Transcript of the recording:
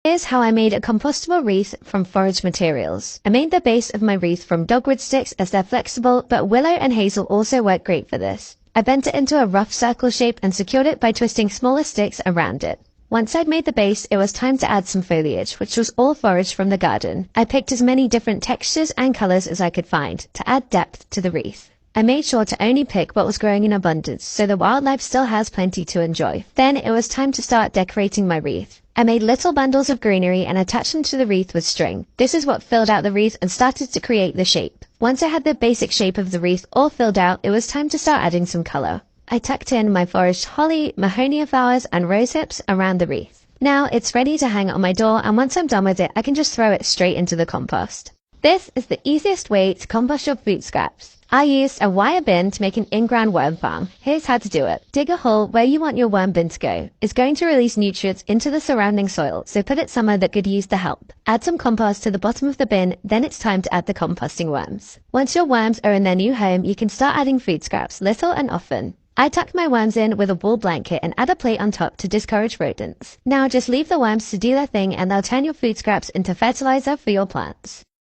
Here's how I made a compostable wreath from foraged materials. I made the base of my wreath from dogwood sticks as they're flexible, but willow and hazel also work great for this. I bent it into a rough circle shape and secured it by twisting smaller sticks around it. Once I'd made the base, it was time to add some foliage, which was all foraged from the garden. I picked as many different textures and colors as I could find to add depth to the wreath. I made sure to only pick what was growing in abundance so the wildlife still has plenty to enjoy. Then it was time to start decorating my wreath. I made little bundles of greenery and attached them to the wreath with string. This is what filled out the wreath and started to create the shape. Once I had the basic shape of the wreath all filled out, it was time to start adding some color. I tucked in my foraged holly, mahonia flowers, and rose hips around the wreath. Now it's ready to hang on my door, and once I'm done with it, I can just throw it straight into the compost. This is the easiest way to compost your food scraps. I used a wire bin to make an in-ground worm farm. Here's how to do it. Dig a hole where you want your worm bin to go. It's going to release nutrients into the surrounding soil, so put it somewhere that could use the help. Add some compost to the bottom of the bin, then it's time to add the composting worms. Once your worms are in their new home, you can start adding food scraps, little and often. I tuck my worms in with a wool blanket and add a plate on top to discourage rodents. Now just leave the worms to do their thing and they'll turn your food scraps into fertilizer for your plants.